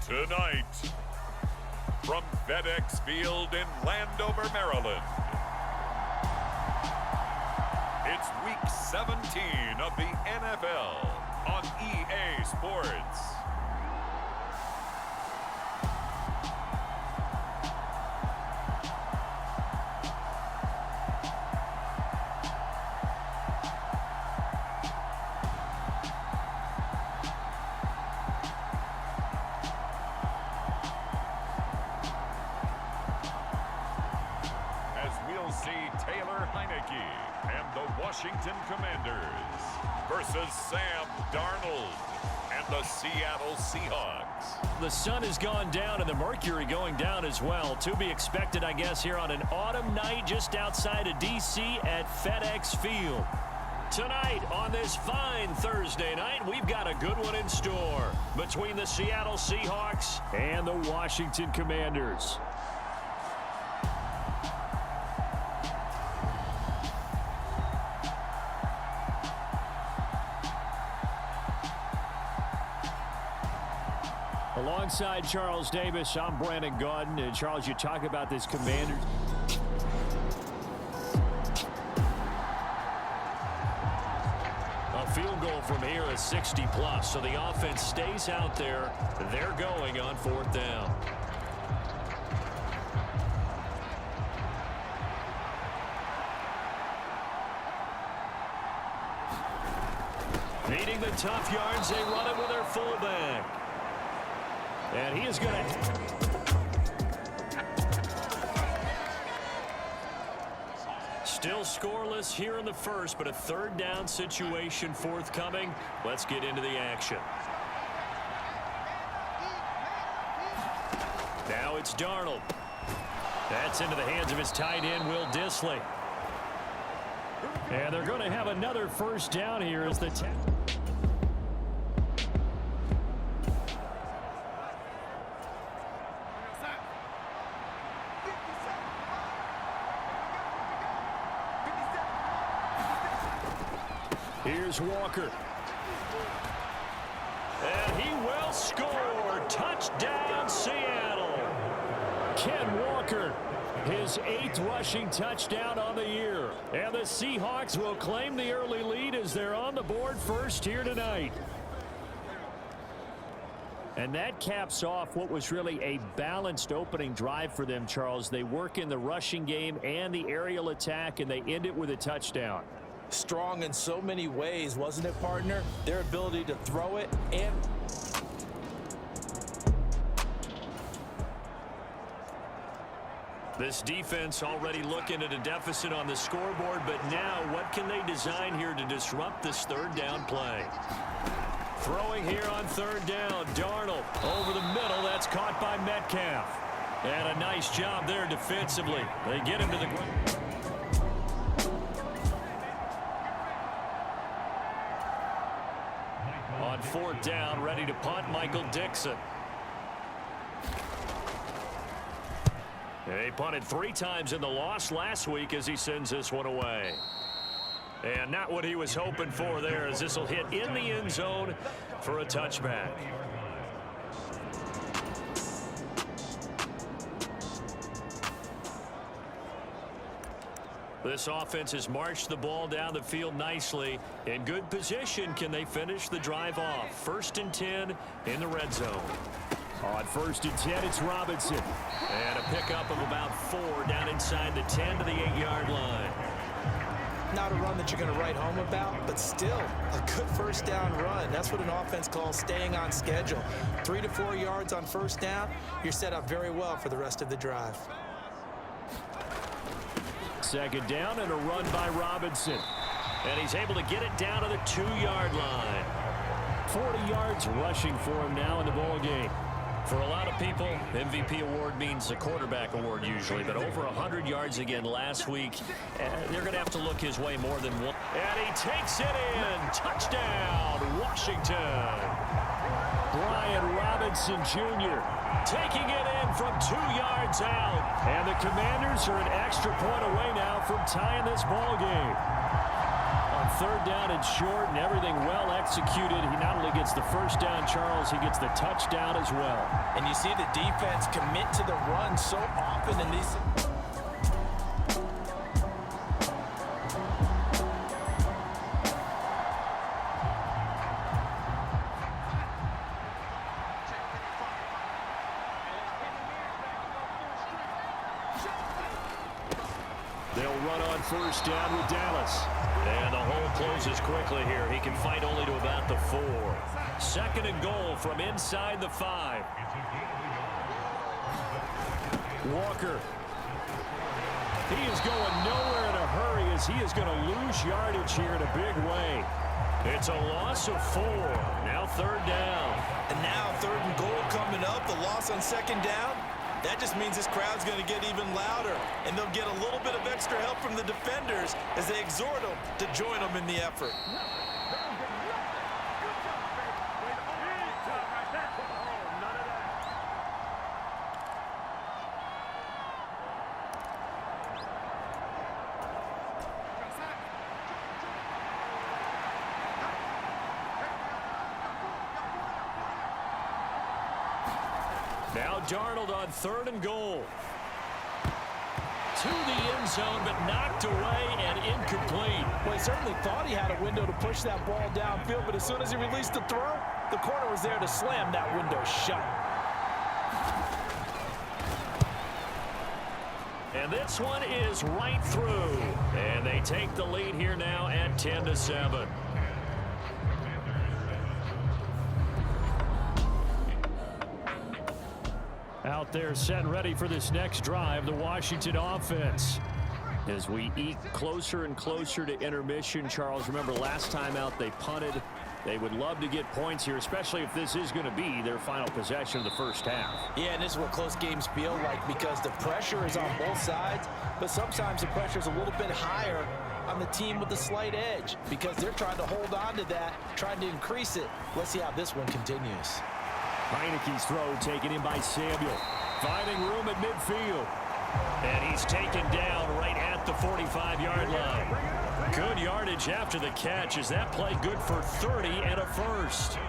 Tonight, from FedEx Field in Landover, Maryland, it's Week 17 of the NFL on EA Sports. And the Washington Commanders versus Sam Darnold and the Seattle Seahawks. The sun has gone down and the mercury going down as well. To be expected, I guess, here on an autumn night just outside of D.C. at FedEx Field. Tonight, on this fine Thursday night, we've got a good one in store between the Seattle Seahawks and the Washington Commanders. Alongside Charles Davis, I'm Brandon Gaudin. And Charles, you talk about this Commanders. A field goal from here is 60+, so the offense stays out there. They're going on 4th down. Needing the tough yards, they run it with their fullback. And he is going to... Still scoreless here in the first, but a 3rd down situation forthcoming. Let's get into the action. Now it's Darnold. That's into the hands of his tight end, Will Dissly. And they're going to have another 1st down here as the... Here's Walker. And he will score. Touchdown, Seattle. Ken Walker, his 8th rushing touchdown on the year. And the Seahawks will claim the early lead as they're on the board first here tonight. And that caps off what was really a balanced opening drive for them, Charles. They work in the rushing game and the aerial attack, and they end it with a touchdown. Strong in so many ways, wasn't it, partner? Their ability to throw it and... This defense already looking at a deficit on the scoreboard, but now what can they design here to disrupt this 3rd down play? Throwing here on 3rd down, Darnold over the middle. That's caught by Metcalf. And a nice job there defensively. They get him to the ground. On 4th down, ready to punt, Michael Dixon. He punted 3 times in the loss last week as he sends this one away. And not what he was hoping for there, as this will hit in the end zone for a touchback. This offense has marched the ball down the field nicely. In good position, can they finish the drive off? 1st and 10 in the red zone. On 1st and 10, it's Robinson. And a pickup of about 4 down inside the 10 to the 8-yard line. Not a run that you're going to write home about, but still a good 1st down run. That's what an offense calls staying on schedule. 3 to 4 yards on 1st down, you're set up very well for the rest of the drive. 2nd down and a run by Robinson. And he's able to get it down to the 2-yard line. 40 yards rushing for him now in the ball game. For a lot of people, MVP award means a quarterback award usually, but over 100 yards again last week. They're going to have to look his way more than one. And he takes it in. Touchdown, Washington. Brian Robinson Jr. taking it in from 2 yards out. And the Commanders are an extra point away now from tying this ball game. On third down and short, and everything well executed. He not only gets the first down, Charles, he gets the touchdown as well. And you see the defense commit to the run so often in these. They'll run on first down with Dallas. And the hole closes quickly here. He can fight only to about the 4. Second and goal from inside the 5. Walker. He is going nowhere in a hurry as he is going to lose yardage here in a big way. It's a loss of 4. Now third down. And now third and goal coming up. The loss on second down. That just means this crowd's going to get even louder, and they'll get a little bit of extra help from the defenders as they exhort them to join them in the effort. Now Darnold on third and goal. To the end zone, but knocked away and incomplete. Well, he certainly thought he had a window to push that ball downfield, but as soon as he released the throw, the corner was there to slam that window shut. And this one is right through. And they take the lead here now at 10-7. Out there set and ready for this next drive, the Washington offense. As we eke closer and closer to intermission, Charles, remember last time out they punted. They would love to get points here, especially if this is going to be their final possession of the first half. Yeah, and this is what close games feel like because the pressure is on both sides, but sometimes the pressure is a little bit higher on the team with the slight edge because they're trying to hold on to that, trying to increase it. Let's see how this one continues. Heineke's throw taken in by Samuel. Finding room at midfield. And he's taken down right at the 45-yard line. Good yardage after the catch. Is that play good for 30 and a first?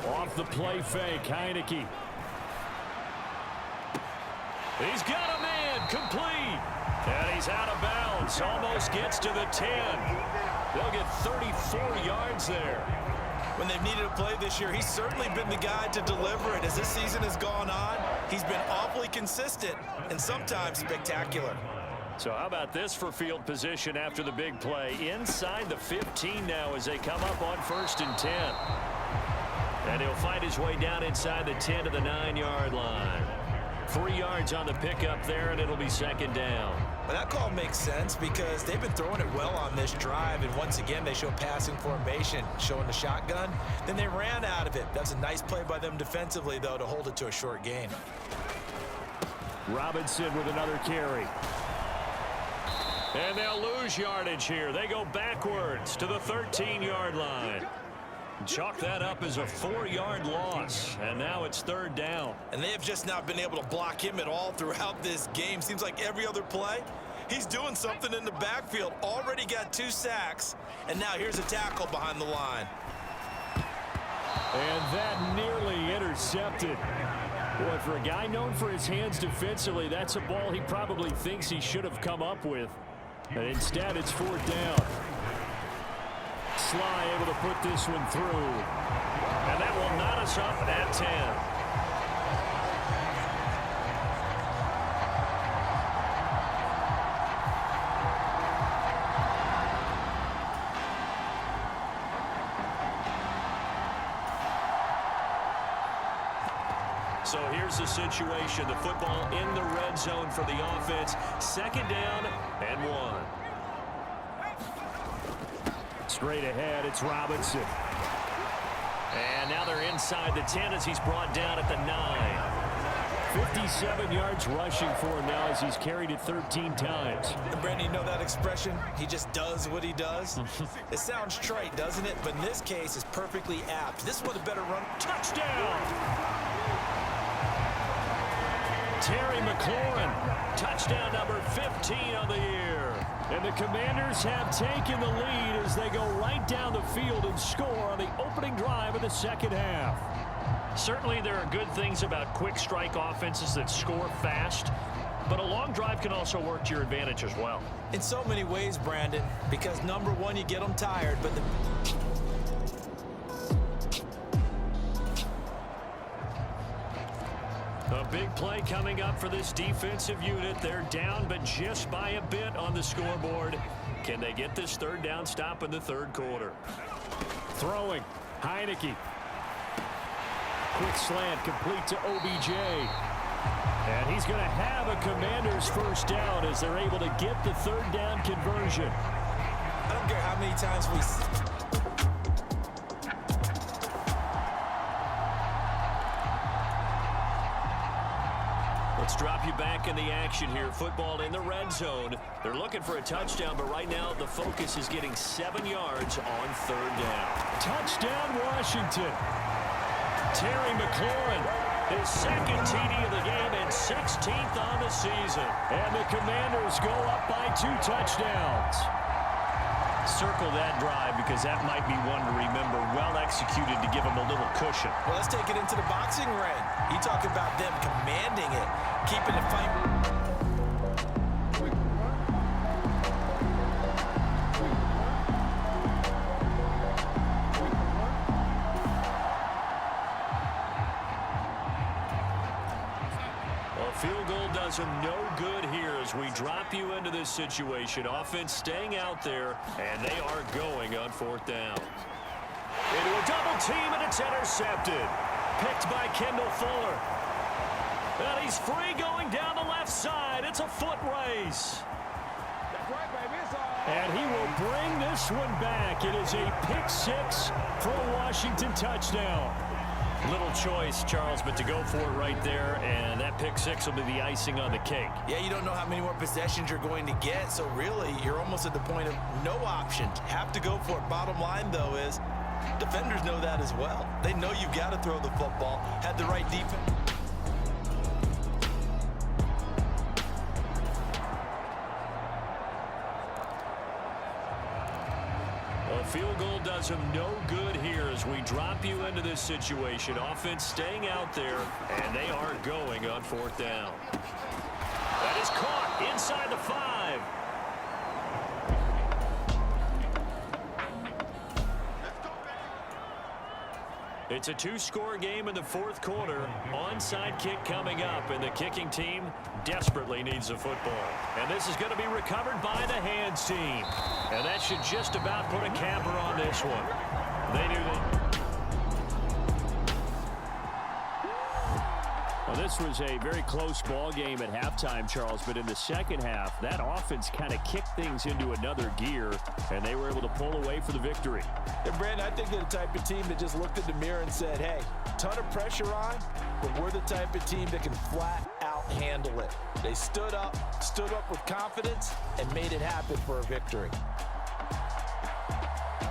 Off the play fake, Heineke. He's got a man, complete. And he's out of bounds. Almost gets to the 10. They'll get 34 yards there. When they've needed a play this year, he's certainly been the guy to deliver it. As this season has gone on, he's been awfully consistent and sometimes spectacular. So how about this for field position after the big play? Inside the 15 now as they come up on 1st and 10. And he'll find his way down inside the 10 to the 9-yard line. 3 yards on the pickup there, and it'll be second down. Well, that call makes sense because they've been throwing it well on this drive, and once again they show passing formation, showing the shotgun. Then they ran out of it. That's a nice play by them defensively, though, to hold it to a short gain. Robinson with another carry. And they'll lose yardage here. They go backwards to the 13-yard line. Chalk that up as a 4-yard loss, and now it's third down. And they have just not been able to block him at all throughout this game. Seems like every other play, he's doing something in the backfield. Already got 2 sacks, and now here's a tackle behind the line. And that nearly intercepted. Boy, for a guy known for his hands defensively, that's a ball he probably thinks he should have come up with. And instead, it's 4th down. Sly able to put this one through. And that will knot us up at 10. So here's the situation. The football in the red zone for the offense. 2nd down and 1. Straight ahead, it's Robinson. And now they're inside the 10 as he's brought down at the 9. 57 yards rushing for him now as he's carried it 13 times. And Brandon, you know that expression? He just does what he does. It sounds trite, doesn't it? But in this case, it's perfectly apt. This was a better run. Touchdown! Terry McLaurin, touchdown number 15 on the year. And the Commanders have taken the lead as they go right down the field and score on the opening drive of the second half. Certainly there are good things about quick strike offenses that score fast, but a long drive can also work to your advantage as well. In so many ways, Brandon, because number one, you get them tired, but a big play coming up for this defensive unit. They're down, but just by a bit on the scoreboard. Can they get this third down stop in the third quarter? Throwing, Heineke. Quick slant, complete to OBJ. And he's going to have a Commanders first down as they're able to get the third down conversion. I don't care how many times we... Let's drop you back in the action here. Football in the red zone. They're looking for a touchdown, but right now the focus is getting 7 yards on third down. Touchdown, Washington. Terry McLaurin, his second TD of the game and 16th on the season. And the Commanders go up by 2 touchdowns. Circle that drive because that might be one to remember. Well executed to give them a little cushion. Well, let's take it into the boxing ring. You talk about them commanding it, keeping the fight. Field goal does them no good here as we drop you into this situation. Offense staying out there, and they are going on fourth down. Into a double team, and it's intercepted. Picked by Kendall Fuller. And he's free going down the left side. It's a foot race. And he will bring this one back. It is a pick 6 for a Washington touchdown. Little choice, Charles, but to go for it right there, and that pick 6 will be the icing on the cake. Yeah, you don't know how many more possessions you're going to get, so really, you're almost at the point of no options. Have to go for it. Bottom line, though, is defenders know that as well. They know you've got to throw the football. Had the right defense. A field goal does them no good here as we drop you into this situation. Offense staying out there, and they are going on fourth down. That is caught inside the 5. It's a 2-score game in the fourth quarter. Onside kick coming up, and the kicking team desperately needs the football. And this is going to be recovered by the hands team. And that should just about put a capper on this one. They knew that. Well, this was a very close ball game at halftime, Charles, but in the second half, that offense kind of kicked things into another gear, and they were able to pull away for the victory. And Brandon, I think they're the type of team that just looked in the mirror and said, hey, ton of pressure on, but we're the type of team that can flat out handle it. They stood up with confidence, and made it happen for a victory.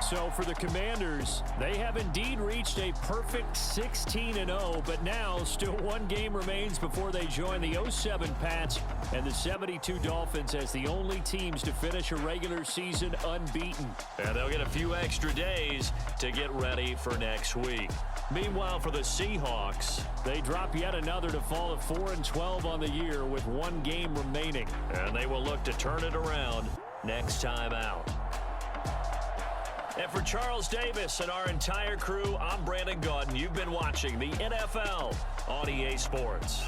So for the Commanders, they have indeed reached a perfect 16-0, but now still one game remains before they join the 07 Pats and the 72 Dolphins as the only teams to finish a regular season unbeaten. And they'll get a few extra days to get ready for next week. Meanwhile, for the Seahawks, they drop yet another to fall at 4-12 on the year with one game remaining. And they will look to turn it around next time out. And for Charles Davis and our entire crew, I'm Brandon Gaudin. You've been watching the NFL on EA Sports.